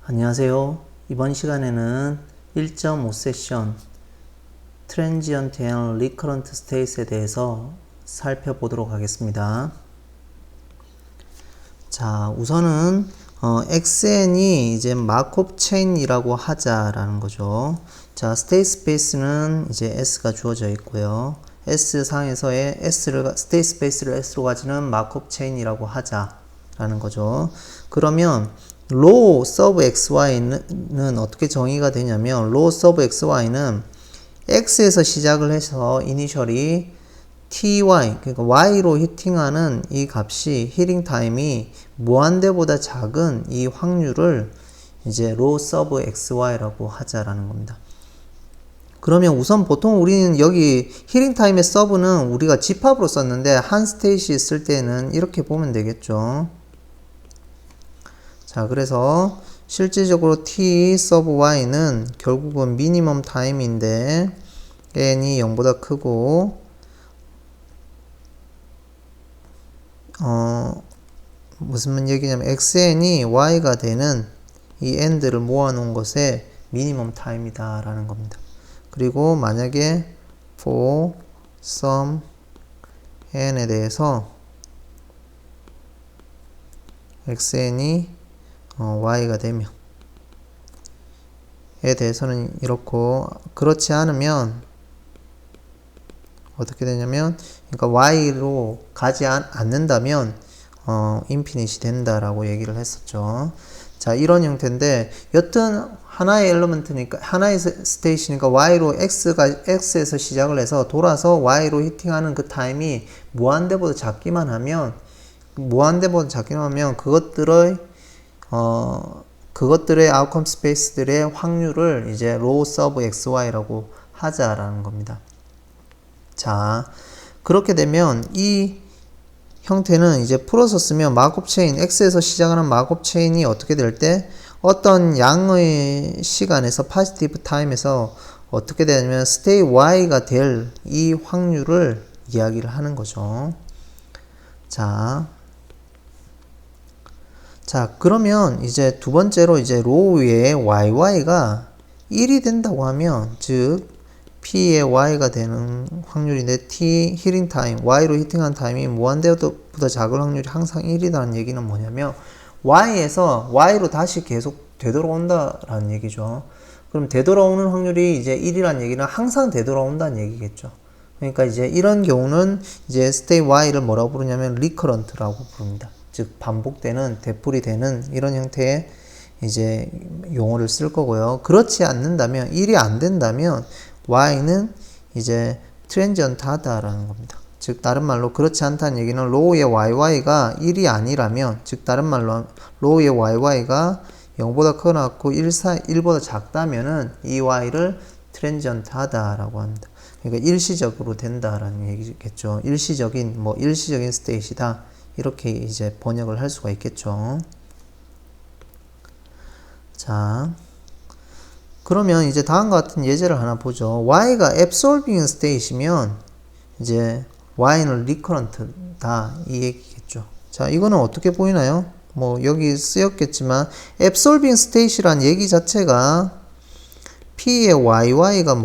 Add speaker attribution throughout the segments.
Speaker 1: 안녕하세요. 이번 시간에는 1.5 세션 Transient and Recurrent States에 대해서 살펴보도록 하겠습니다. 자, 우선은 XN이 이제 마콥 체인이라고 하자라는 거죠. 자, state space는 이제 S가 주어져 있고요. S 상에서의 state space를 S로 가지는 마콥 체인이라고 하자라는 거죠. 그러면 row sub xy는 어떻게 정의가 되냐면 row sub xy는 x에서 시작을 해서 이니셜이 ty, 그러니까 y로 히팅하는 이 값이 히팅 타임이 무한대보다 작은 이 확률을 이제 row sub xy라고 하자라는 겁니다. 그러면 우선 보통 우리는 여기 히팅 타임의 서브는 우리가 집합으로 썼는데 한 스테이시 있을 때는 이렇게 보면 되겠죠. 자, 그래서 실질적으로 t sub y는 결국은 미니멈 타임인데 n이 0보다 크고 무슨 얘기냐면 xn이 y가 되는 이 n들을 모아놓은 것의 미니멈 타임이다 라는 겁니다. 그리고 만약에 for some n에 대해서 xn이 y가 되면 에 대해서는 이렇고, 그렇지 않으면 어떻게 되냐면, 그러니까 y로 가지 않는다면 인피니시 된다라고 얘기를 했었죠. 자, 이런 형태인데 여튼 하나의 엘리먼트니까 하나의 스테이시니까 y로 x에서 시작을 해서 돌아서 y로 히팅하는 그 타임이 무한대보다 작기만 하면 그것들의 아웃컴 스페이스들의 확률을 이제 row sub xy라고 하자라는 겁니다. 자, 그렇게 되면 이 형태는 이제 풀어서 쓰면 마콥 체인, x에서 시작하는 마콥 체인이 어떻게 될 때 어떤 양의 시간에서 포지티브 타임에서 어떻게 되냐면 stay y가 될 이 확률을 이야기를 하는 거죠. 자, 그러면 이제 두 번째로 이제 로우의 YY가 1이 된다고 하면, 즉, P의 Y가 되는 확률인데, T 히팅 타임, Y로 히팅한 타임이 무한대보다 작을 확률이 항상 1이라는 얘기는 뭐냐면, Y에서 Y로 다시 계속 되돌아온다라는 얘기죠. 그럼 되돌아오는 확률이 이제 1이라는 얘기는 항상 되돌아온다는 얘기겠죠. 그러니까 이제 이런 경우는 이제 stay Y를 뭐라고 부르냐면, recurrent라고 부릅니다. 즉 반복되는, 되풀이 되는 이런 형태의 이제 용어를 쓸 거고요. 그렇지 않는다면, 1이 안 된다면 y는 이제 트랜지언트 하다라는 겁니다. 즉 다른 말로 그렇지 않다는 얘기는 low의yy가 1이 아니라면, 즉 다른 말로 low의yy가 0보다 크거나 같고 1보다 작다면은 이 y를 트랜지언트 하다라고 합니다. 그러니까 일시적으로 된다라는 얘기겠죠. 일시적인 스테이시다. 이렇게 이제 번역을 할 수가 있겠죠. 자, 그러면 이제 다음과 같은 예제를 하나 보죠. y가 absorbing state이면 이제 y는 recurrent다 이 얘기겠죠. 자, 이거는 어떻게 보이나요? 여기 쓰였겠지만 absorbing state이란 얘기 자체가 P of YY가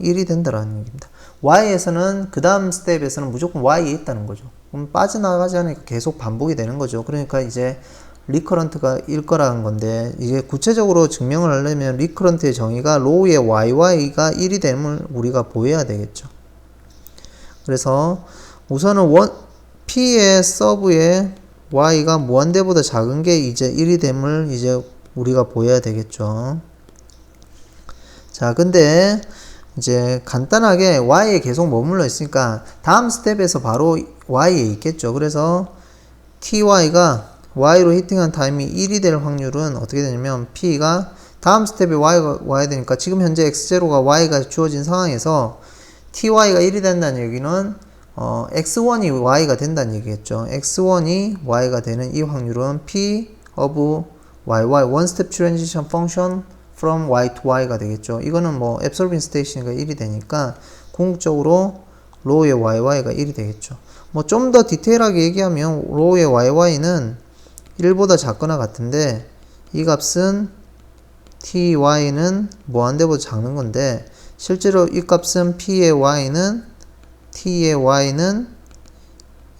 Speaker 1: 1이 된다라는 얘기입니다. Y에서는 그 다음 스텝에서는 무조건 Y에 있다는 거죠. 그럼 빠져나가지 않으니까 계속 반복이 되는 거죠. 그러니까 이제 리커런트가 일 거라는 건데, 이게 구체적으로 증명을 하려면 리커런트의 정의가 low의 YY가 1이 됨을 우리가 보여야 되겠죠. 그래서 우선은 P의 서브의 Y가 무한대보다 작은 게 이제 1이 됨을 이제 우리가 보여야 되겠죠. 자, 근데 이제 간단하게 y에 계속 머물러 있으니까 다음 스텝에서 바로 y에 있겠죠. 그래서 ty가 y로 히팅한 타임이 1이 될 확률은 어떻게 되냐면, p가 다음 스텝에 y가 와야 되니까 지금 현재 x0가 y가 주어진 상황에서 ty가 1이 된다는 얘기는 x1이 y가 된다는 얘기겠죠. x1이 y가 되는 이 확률은 p of yy, one step transition function from y to y가 되겠죠. 이거는 absorbing state이니까 1이 되니까 궁극적으로 low의 YY가 1이 되겠죠. 좀 더 디테일하게 얘기하면 low의 YY는 1보다 작거나 같은데 이 값은 ty는 무한대보다 작는 건데 실제로 이 값은 p의 y는 t의 y는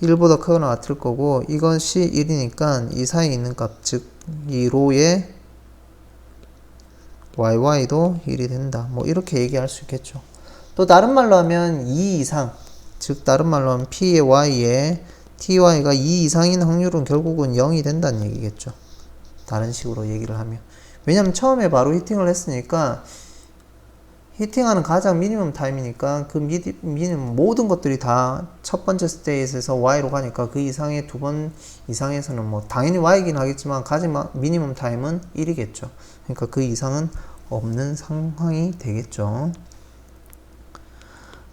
Speaker 1: 1보다 크거나 같을 거고 이것이 1이니까 이 사이에 있는 값, 즉 이 로의 YY도 1이 된다. 뭐 이렇게 얘기할 수 있겠죠. 또 다른 말로 하면 2 이상, 즉 다른 말로 하면 P의 Y에 TY가 2 이상인 확률은 결국은 0이 된다는 얘기겠죠. 다른 식으로 얘기를 하면. 왜냐면 처음에 바로 히팅을 했으니까 히팅하는 가장 미니멈 타임이니까 그 미니멈 모든 것들이 다 첫 번째 스테이트에서 Y로 가니까 그 이상의 두 번 이상에서는 뭐 당연히 Y이긴 하겠지만 가장 미니멈 타임은 1이겠죠. 그러니까 그 이상은 없는 상황이 되겠죠.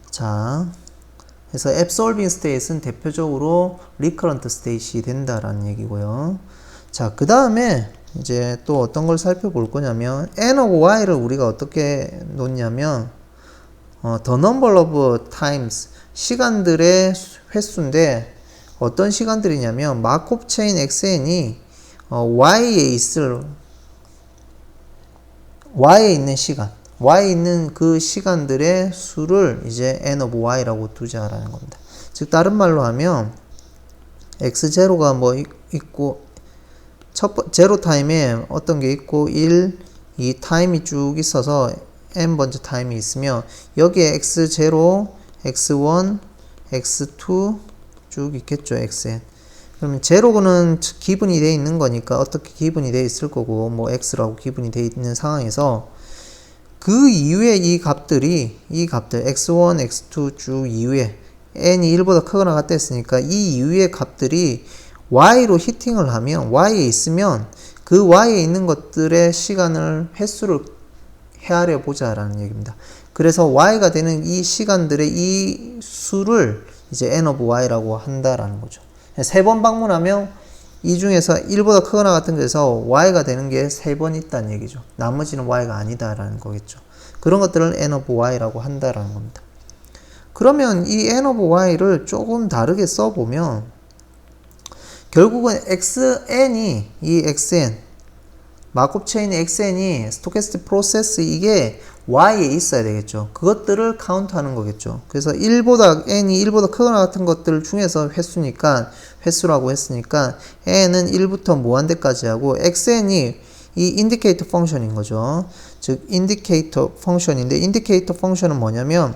Speaker 1: 자, 그래서 absorbing state은 대표적으로 recurrent state이 된다라는 얘기고요. 자, 그 다음에 이제 또 어떤 걸 살펴볼 거냐면 n of y를 우리가 어떻게 놓냐면 the number of times 시간들의 횟수인데 어떤 시간들이냐면 마코브 체인 xn이 y에 있는 시간 y에 있는 그 시간들의 수를 이제 n of y라고 두자라는 겁니다. 즉 다른 말로 하면 x0가 뭐 있고 제로 타임에 어떤 게 있고 1, 2 타임이 쭉 있어서 n 번째 타임이 있으면 여기에 x0, x1, x2 쭉 있겠죠. xn. 그러면 제로는 기분이 돼 있는 거니까 어떻게 기분이 돼 있을 거고 뭐 x라고 기분이 돼 있는 상황에서 그 이후에 이 값들 x1, x2 쭉 이후에 n이 1보다 크거나 같다 했으니까 이 이후의 값들이 y로 히팅을 하면 y에 있으면 그 y에 있는 것들의 시간을 횟수를 헤아려 보자라는 얘기입니다. 그래서 y가 되는 이 시간들의 이 수를 이제 n of y라고 한다라는 거죠. 세 번 방문하면 이 중에서 1보다 크거나 같은 데서 y가 되는 게 3번 있다는 얘기죠. 나머지는 y가 아니다라는 거겠죠. 그런 것들을 n of y라고 한다라는 겁니다. 그러면 이 n of y를 조금 다르게 써보면 결국은 xn이 이 xn 마코브 체인 xn이 스토캐스틱 프로세스 이게 y에 있어야 되겠죠. 그것들을 카운트하는 거겠죠. 그래서 n이 1보다 크거나 같은 것들 중에서 횟수라고 했으니까 n은 1부터 무한대까지 하고 xn이 이 인디케이터 펑션인 거죠. 즉 인디케이터 펑션인데 인디케이터 펑션은 뭐냐면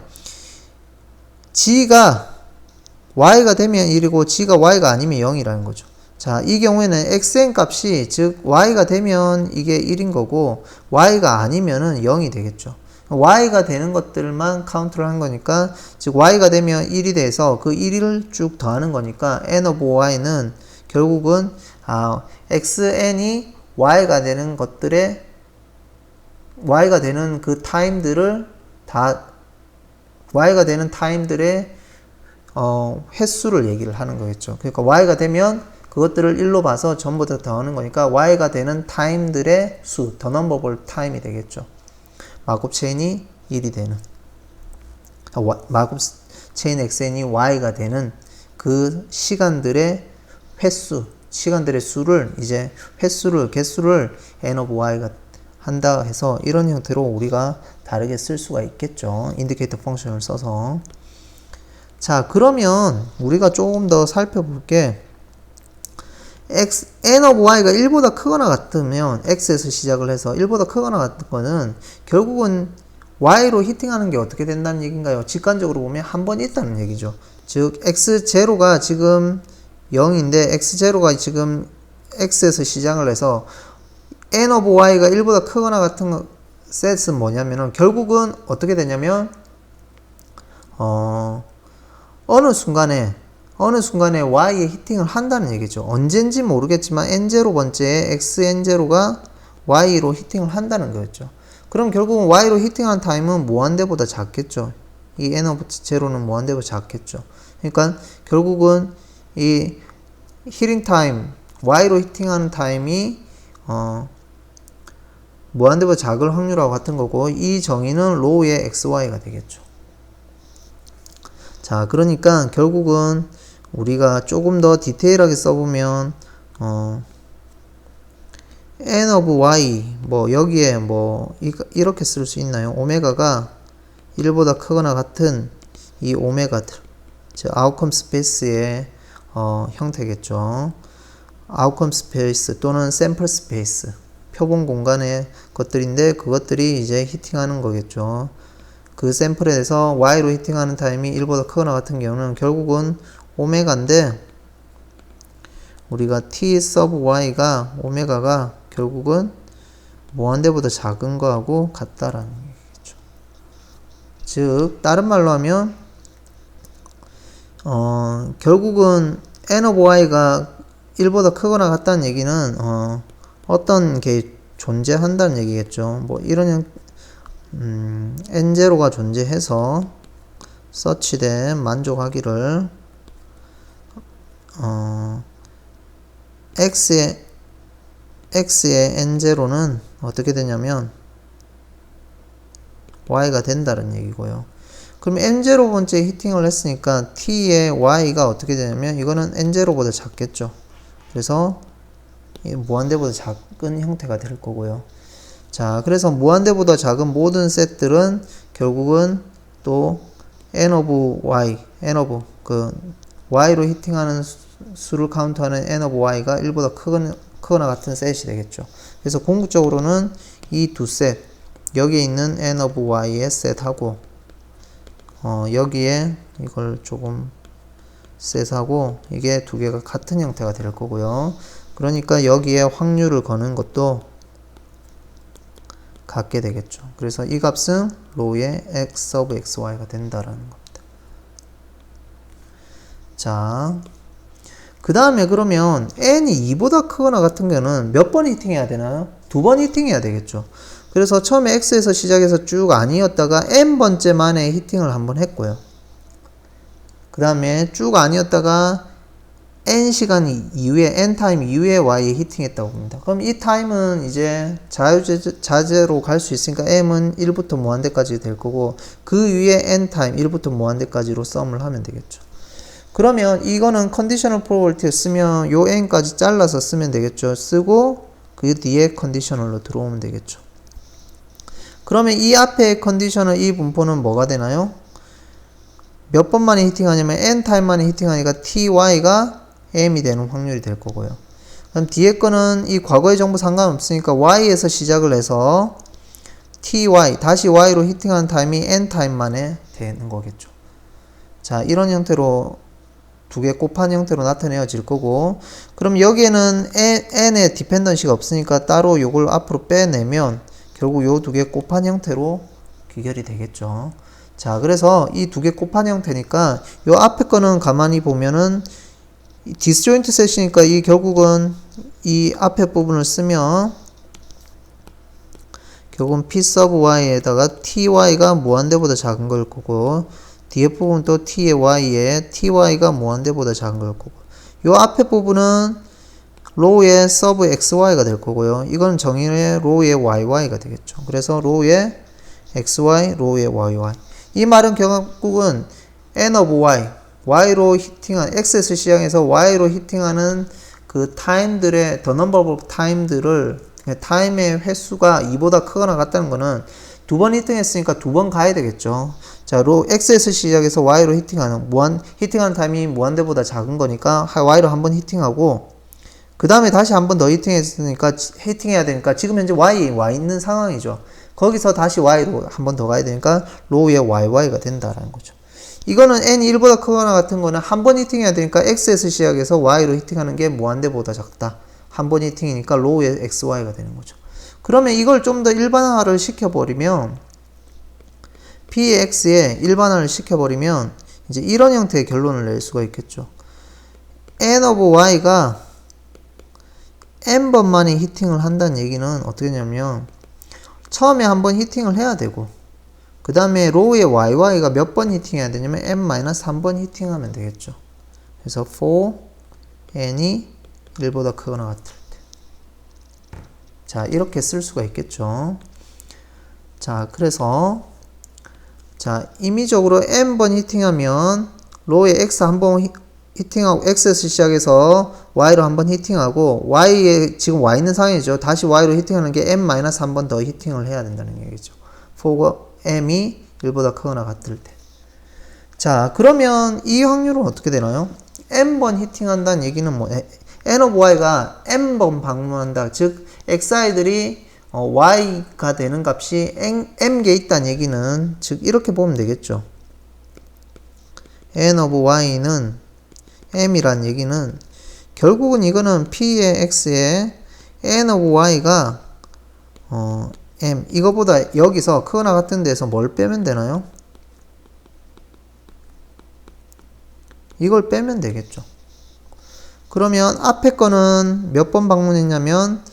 Speaker 1: g가 y가 되면 1이고 g가 y가 아니면 0이라는 거죠. 자, 이 경우에는 xn 값이 즉 y가 되면 이게 1인 거고 y가 아니면은 0이 되겠죠. y가 되는 것들만 카운트를 한 거니까 즉 y가 되면 1이 돼서 그 1을 쭉 더하는 거니까 n of y는 결국은 xn이 y가 되는 것들의 y가 되는 그 타임들을 다 y가 되는 타임들의 횟수를 얘기를 하는 거겠죠. 그러니까 y가 되면 그것들을 1로 봐서 전부 다 더하는 거니까 y가 되는 타임들의 수, the number of time이 되겠죠. 마코브 체인이 1이 되는 마코브 체인 xn이 y가 되는 그 시간들의 횟수, 시간들의 수를 이제 개수를 n of y가 한다 해서 이런 형태로 우리가 다르게 쓸 수가 있겠죠. 인디케이터 펑션을 써서. 자, 그러면 우리가 조금 더 살펴볼 게 n of y가 1보다 크거나 같으면 x에서 시작을 해서 1보다 크거나 같은 거는 결국은 y로 히팅하는 게 어떻게 된다는 얘기인가요? 직관적으로 보면 한 번 있다는 얘기죠. 즉 x0가 지금 0인데 x0가 지금 x에서 시작을 해서 n of y가 1보다 크거나 같은 셋은 뭐냐면은 결국은 어떻게 되냐면 어느 순간에 y에 히팅을 한다는 얘기죠. 언젠지 모르겠지만 n0 번째에 xn0가 y로 히팅을 한다는 거였죠. 그럼 결국은 y로 히팅한 타임은 무한대보다 작겠죠. 이 n of 0는 무한대보다 작겠죠. 그러니까 결국은 이 히팅 타임, y로 히팅하는 타임이 무한대보다 작을 확률하고 같은 거고 이 정의는 로우의 xy가 되겠죠. 자, 그러니까 결국은 우리가 조금 더 디테일하게 써보면 n of y 뭐 여기에 뭐 이렇게 쓸 수 있나요? 오메가가 1보다 크거나 같은 이 오메가들, 즉 아웃컴 스페이스의 형태겠죠. 아웃컴 스페이스 또는 샘플 스페이스, 표본 공간의 것들인데 그것들이 이제 히팅하는 거겠죠. 그 샘플에 대해서 y로 히팅하는 타임이 1보다 크거나 같은 경우는 결국은 오메가인데, 우리가 t sub y가 오메가가 결국은 무한대보다 작은 거하고 같다라는 얘기죠. 즉 다른 말로 하면 결국은 n of y가 1보다 크거나 같다는 얘기는 어떤 게 존재한다는 얘기겠죠. 뭐 이런 n0가 존재해서 서치된 만족하기를 x의 n0는 어떻게 되냐면 y가 된다는 얘기고요. 그럼 n0 번째 히팅을 했으니까 t의 y가 어떻게 되냐면 이거는 n0보다 작겠죠. 그래서 무한대보다 작은 형태가 될 거고요. 자, 그래서 무한대보다 작은 모든 셋들은 결국은 또 n of y, n of y로 히팅하는 수를 카운트하는 n of y가 1보다 크거나 같은 셋이 되겠죠. 그래서 궁극적으로는 이 두 셋, 여기에 있는 n of y의 셋하고 여기에 이걸 조금 셋하고 이게 두 개가 같은 형태가 될 거고요. 그러니까 여기에 확률을 거는 것도 같게 되겠죠. 그래서 이 값은 로우의 x of xy가 된다라는 겁니다. 자, 그 다음에 그러면 n이 2보다 크거나 같은 경우는 몇 번 히팅해야 되나요? 2번 히팅해야 되겠죠. 그래서 처음에 x에서 시작해서 쭉 아니었다가 n번째 만에 히팅을 한번 했고요. 그 다음에 쭉 아니었다가 n시간 이후에, n타임 이후에 y에 히팅했다고 봅니다. 그럼 이 타임은 이제 자제로 갈 수 있으니까 m은 1부터 무한대까지 될 거고 그 위에 n타임 1부터 무한대까지로 썸을 하면 되겠죠. 그러면 이거는 컨디셔널 프로버비리티 쓰면 요 n까지 잘라서 쓰면 되겠죠. 쓰고 그 뒤에 컨디셔널로 들어오면 되겠죠. 그러면 이 앞에 컨디셔널 이 분포는 뭐가 되나요? 몇 번 만에 히팅하냐면 n 타임 만에 히팅하니까 ty가 m이 되는 확률이 될 거고요. 그럼 뒤에 거는 이 과거의 정보 상관없으니까 y에서 시작을 해서 ty 다시 y로 히팅하는 타임이 n 타임 만에 되는 거겠죠. 자, 이런 형태로 두 개 곱한 형태로 나타내어질 거고, 그럼 여기에는 n의 디펜던시가 없으니까 따로 요걸 앞으로 빼내면 결국 요 두 개 곱한 형태로 귀결이 되겠죠. 자, 그래서 이 두 개 곱한 형태니까 요 앞에 거는 가만히 보면은 디스조인트 셋이니까 이 결국은 이 앞에 부분을 쓰면 결국은 p sub y에다가 ty가 무한대보다 작은 걸 거고 뒤에 부분 또 t의 y에 ty가 무한대보다 작은 걸 거고 요 앞에 부분은 row의 sub xy가 될 거고요. 이건 정의의 row의 y가 되겠죠. 그래서 row의 xy, row의 yy. 이 말은 결국은 n of y, y로 히팅한, x에서 시작해서 y로 히팅하는 그 타임들의, the number of time들을, 타임의 횟수가 2보다 크거나 같다는 거는 두 번 히팅했으니까 두 번 가야 되겠죠. 자, x에서 시작해서 y로 히팅하는, 히팅하는 타임이 무한대보다 작은 거니까 y로 한 번 히팅하고, 그 다음에 다시 한 번 더 히팅해야 되니까 지금 현재 y에 와 있는 상황이죠. 거기서 다시 y로 한 번 더 가야 되니까 row의yy가 된다라는 거죠. 이거는 n이 1보다 크거나 같은 거는 한 번 히팅해야 되니까 x에서 시작해서 y로 히팅하는 게 무한대보다 작다. 한 번 히팅이니까 row의 xy가 되는 거죠. 그러면 이걸 좀 더 일반화를 시켜버리면 px에 일반화를 시켜버리면 이제 이런 형태의 결론을 낼 수가 있겠죠. n of y가 n번 만에 히팅을 한다는 얘기는 어떻게 되냐면 처음에 한번 히팅을 해야 되고 그 다음에 row의 YY가 몇 번 히팅해야 되냐면 n-3번 히팅하면 되겠죠. 그래서 for n이 1보다 크거나 같을 때. 자, 이렇게 쓸 수가 있겠죠. 자, 그래서 자, 임의적으로 n번 히팅하면 row의 x 한 번 히팅하고 x에서 시작해서 y로 한번 히팅하고 y에 지금 y 있는 상황이죠. 다시 y로 히팅하는 게 m-1번 더 히팅을 해야 된다는 얘기죠. for m이 1보다 크거나 같을 때. 자, 그러면 이 확률은 어떻게 되나요? n번 히팅한다는 얘기는 뭐 n of y가 n번 방문한다. 즉 xi들이 y가 되는 값이 m개 있다는 얘기는 즉 이렇게 보면 되겠죠. n of y는 m이란 얘기는 결국은 이거는 p의 x에 n of y가 m 이거보다 여기서 크거나 같은 데서 뭘 빼면 되나요? 이걸 빼면 되겠죠. 그러면 앞에 거는 몇 번 방문했냐면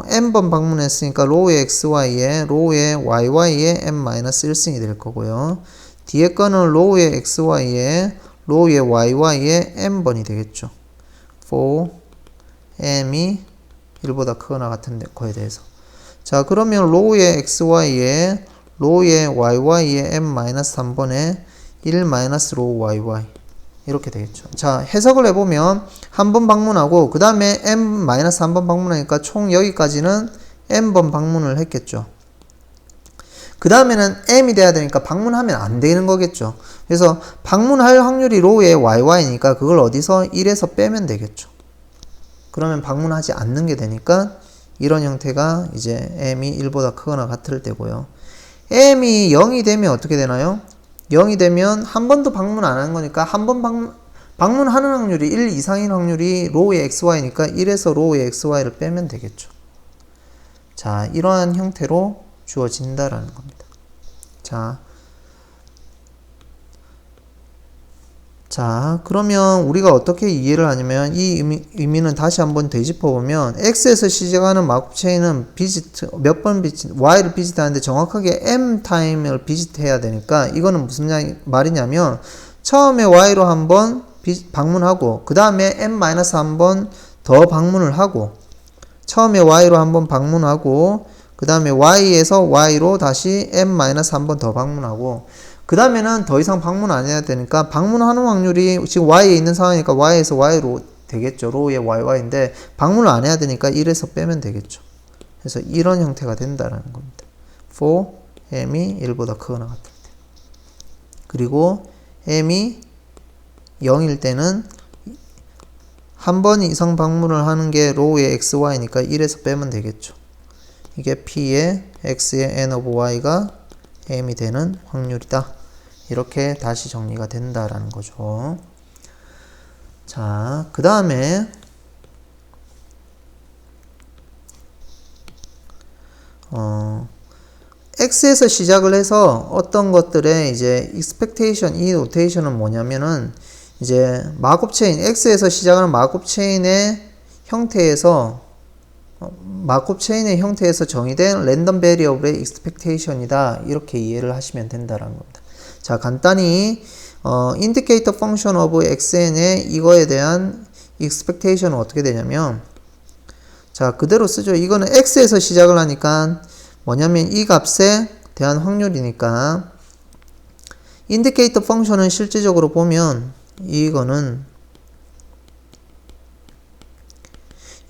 Speaker 1: n번 방문했으니까 로우의 xy에 로우의 yy에 m-1승이 될 거고요. 뒤에 거는 로우의 xy에 로우의 yy에 m번이 되겠죠. for m이 1보다 크거나 같은 거에 대해서. 자, 그러면 로우의 xy에 로우의 yy에 m-3번에 1-로우 yy 이렇게 되겠죠. 자, 해석을 해보면 한 번 방문하고 그 다음에 m-3번 방문하니까 총 여기까지는 m번 방문을 했겠죠. 그 다음에는 m이 돼야 되니까 방문하면 안 되는 거겠죠. 그래서 방문할 확률이 로우의 YY니까 그걸 어디서 1에서 빼면 되겠죠. 그러면 방문하지 않는 게 되니까 이런 형태가 이제 m이 1보다 크거나 같을 때고요. m이 0이 되면 어떻게 되나요? 0이 되면 한 번도 방문 안 하는 거니까 한 번 방문하는 확률이 1 이상인 확률이 로우의 xy니까 1에서 로우의 xy를 빼면 되겠죠. 자, 이러한 형태로 주어진다라는 겁니다. 자, 그러면 우리가 어떻게 이해를 하냐면 이 의미는 다시 한번 되짚어 보면 x에서 시작하는 마법체인은 몇 번 y를 비짓하는데 정확하게 m 타임을 비짓해야 되니까 이거는 무슨 말이냐면 처음에 y로 한번 방문하고 그 다음에 m-1번 더 방문을 하고 처음에 y로 한번 방문하고 그 다음에 y에서 y로 다시 m-1번 더 방문하고 그 다음에는 더 이상 방문 안 해야 되니까 방문하는 확률이 지금 y에 있는 상황이니까 y에서 y로 되겠죠. 로우의 yy인데 방문을 안 해야 되니까 1에서 빼면 되겠죠. 그래서 이런 형태가 된다라는 겁니다. for m이 1보다 크거나 같을 때. 그리고 m이 0일 때는 한 번 이상 방문을 하는 게 로우의 xy니까 1에서 빼면 되겠죠. 이게 p의 x의 n of y가 m이 되는 확률이다. 이렇게 다시 정리가 된다라는 거죠. 자, 그 다음에 x에서 시작을 해서 어떤 것들의 이제 expectation, 이 노테이션은 뭐냐면은 이제 마법 체인, x에서 시작하는 마법 체인의 형태에서 정의된 랜덤 베리어블의 expectation이다. 이렇게 이해를 하시면 된다라는 겁니다. 자, 간단히 indicator function of xn의 이거에 대한 expectation은 어떻게 되냐면 자, 그대로 쓰죠. 이거는 x에서 시작을 하니까 뭐냐면 이 값에 대한 확률이니까 indicator function은 실질적으로 보면 이거는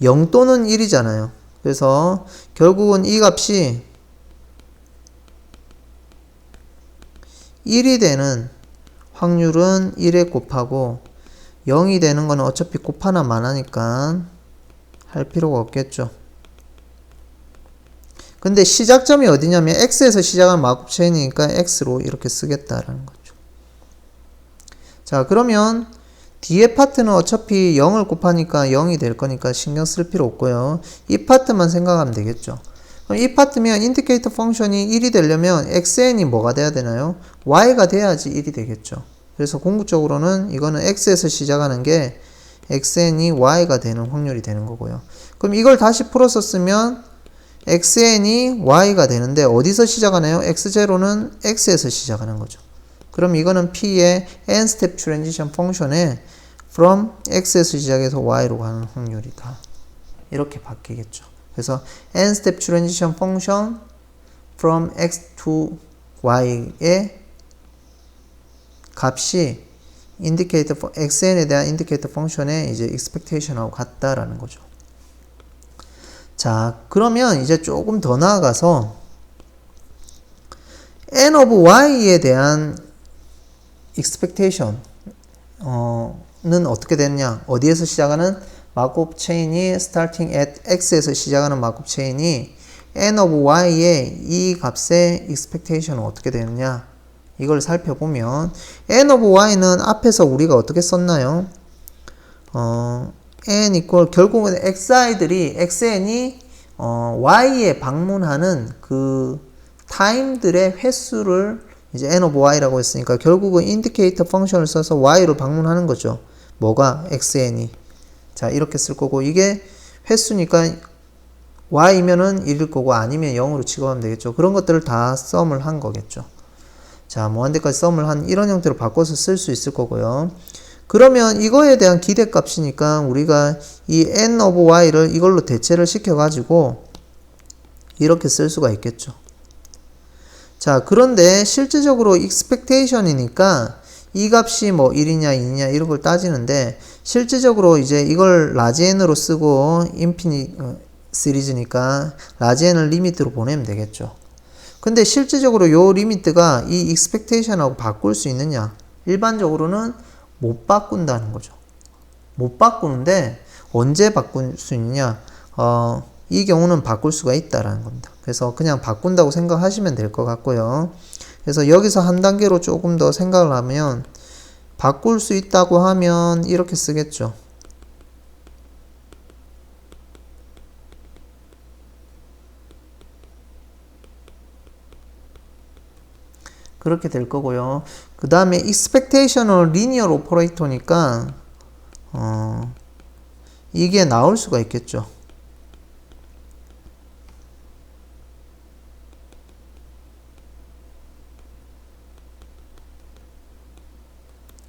Speaker 1: 0 또는 1이잖아요. 그래서 결국은 이 값이 1이 되는 확률은 1에 곱하고 0이 되는 거는 어차피 곱하나 마나니까 할 필요가 없겠죠. 근데 시작점이 어디냐면 x에서 시작한 마법 체인이니까 x로 이렇게 쓰겠다라는 거죠. 자, 그러면 뒤에 파트는 어차피 0을 곱하니까 0이 될 거니까 신경 쓸 필요 없고요. 이 파트만 생각하면 되겠죠. 그럼 이 파트면 인디케이터 펑션이 1이 되려면 xn이 뭐가 돼야 되나요? y가 돼야지 1이 되겠죠. 그래서 궁극적으로는 이거는 x에서 시작하는 게 xn이 y가 되는 확률이 되는 거고요. 그럼 이걸 다시 풀어서 쓰면 xn이 y가 되는데 어디서 시작하나요? x0는 x에서 시작하는 거죠. 그럼 이거는 p의 n-step transition 펑션에 from x에서 시작해서 y로 가는 확률이다. 이렇게 바뀌겠죠. 그래서 n-step transition 펑션 from x to y의 값이 인디케이터 xn에 대한 인디케이터 펑션의 이제 expectation하고 같다라는 거죠. 자, 그러면 이제 조금 더 나아가서 n of y에 대한 expectation 는 어떻게 되느냐? 어디에서 시작하는 마크업 체인이 starting at x에서 시작하는 마크업 체인이 n of y의 이 값의 expectation은 어떻게 되느냐? 이걸 살펴보면 n of y는 앞에서 우리가 어떻게 썼나요? n equal 결국은 xn이 y에 방문하는 그 타임들의 횟수를 이제 n of y라고 했으니까 결국은 인디케이터 펑션을 써서 y로 방문하는 거죠. 뭐가? xn이. 자, 이렇게 쓸 거고 이게 횟수니까 y면은 1일 거고 아니면 0으로 취급하면 되겠죠. 그런 것들을 다 썸을 한 거겠죠. 자, 무한대까지 썸을 한 이런 형태로 바꿔서 쓸 수 있을 거고요. 그러면 이거에 대한 기대값이니까 우리가 이 n of y를 이걸로 대체를 시켜가지고 이렇게 쓸 수가 있겠죠. 자, 그런데 실질적으로 expectation이니까 이 값이 뭐 1이냐 2냐 이런 걸 따지는데 실질적으로 이제 이걸 라지 n으로 쓰고 인피니트 시리즈니까 라지 n을 리미트로 보내면 되겠죠. 근데 실질적으로 요 리미트가 이 expectation하고 바꿀 수 있느냐? 일반적으로는 못 바꾼다는 거죠. 못 바꾸는데 언제 바꿀 수 있느냐? 이 경우는 바꿀 수가 있다라는 겁니다. 그래서 그냥 바꾼다고 생각하시면 될 것 같고요. 그래서 여기서 한 단계로 조금 더 생각을 하면 바꿀 수 있다고 하면 이렇게 쓰겠죠. 그렇게 될 거고요. 그 다음에 expectation은 linear operator니까 이게 나올 수가 있겠죠.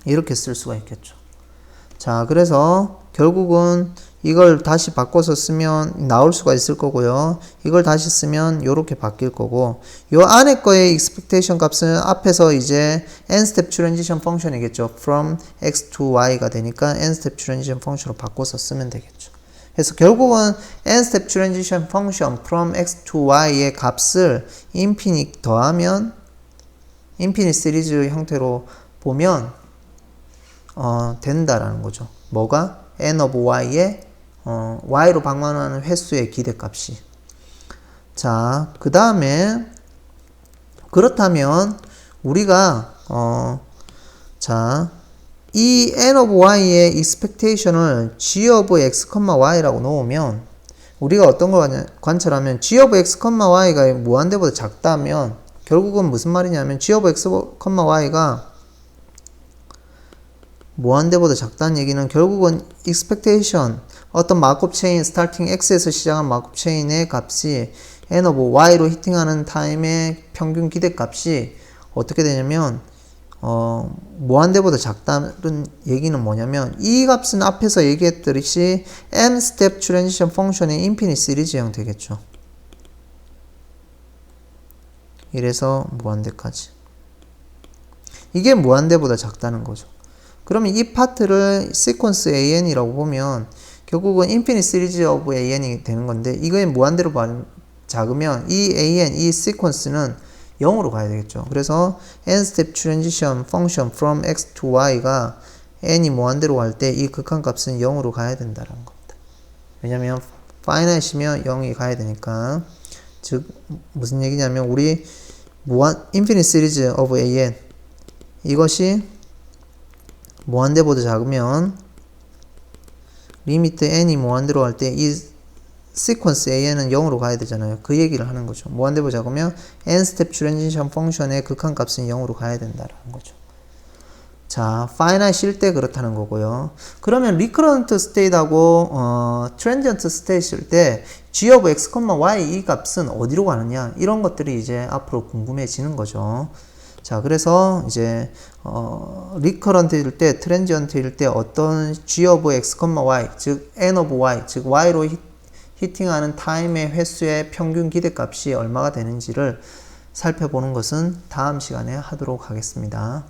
Speaker 1: 이렇게 쓸 수가 있겠죠. 자, 그래서 결국은 이걸 다시 바꿔서 쓰면 나올 수가 있을 거고요. 이걸 다시 쓰면 이렇게 바뀔 거고 요 안에 거의 expectation 값은 앞에서 이제 n-step transition function이겠죠. from x to y가 되니까 n-step transition function으로 바꿔서 쓰면 되겠죠. 그래서 결국은 n-step transition function from x to y의 값을 infinite 더하면 infinite 시리즈 형태로 보면 된다라는 거죠. 뭐가? n of y의 y로 방문하는 횟수의 기대값이. 자, 그 다음에 그렇다면 우리가 자, 이 n of y의 expectation을 g of x, y라고 놓으면 우리가 어떤 걸 관찰하면 g of x, y가 무한대보다 작다면 결국은 무슨 말이냐면 g of x, y가 무한대보다 작다는 얘기는 결국은 expectation 어떤 마크업 체인 starting x에서 시작한 마크업 체인의 값이 n of y로 히팅하는 타임의 평균 기대값이 어떻게 되냐면 무한대보다 작다는 얘기는 뭐냐면 이 값은 앞에서 얘기했듯이 m step transition function의 infinite 시리즈형 되겠죠. 이래서 무한대까지. 이게 무한대보다 작다는 거죠. 그러면 이 파트를 sequence an이라고 보면 결국은 infinite series of an이 되는 건데 이거에 무한대로 작으면 이 an, 이 sequence는 0으로 가야 되겠죠. 그래서 n-step transition function from x to y가 n이 무한대로 갈 때 이 극한값은 0으로 가야 된다는 겁니다. 왜냐면 finite이면 0이 가야 되니까. 즉 무슨 얘기냐면 우리 infinite series of an 이것이 무한대보다 작으면 리미트 n이 무한대로 갈 때 이 시퀀스 an은 0으로 가야 되잖아요. 그 얘기를 하는 거죠. 무한대보다 작으면 n-step transition function의 극한값은 0으로 가야 된다는 거죠. 자, finite일 때 그렇다는 거고요. 그러면 recurrent state하고 transient state일 때 g of x, y 이 값은 어디로 가느냐 이런 것들이 이제 앞으로 궁금해지는 거죠. 자, 그래서 이제 recurrent일 때, transient일 때 어떤 g of x, y, 즉 n of y, 즉 y로 히팅하는 타임의 횟수의 평균 기대값이 얼마가 되는지를 살펴보는 것은 다음 시간에 하도록 하겠습니다.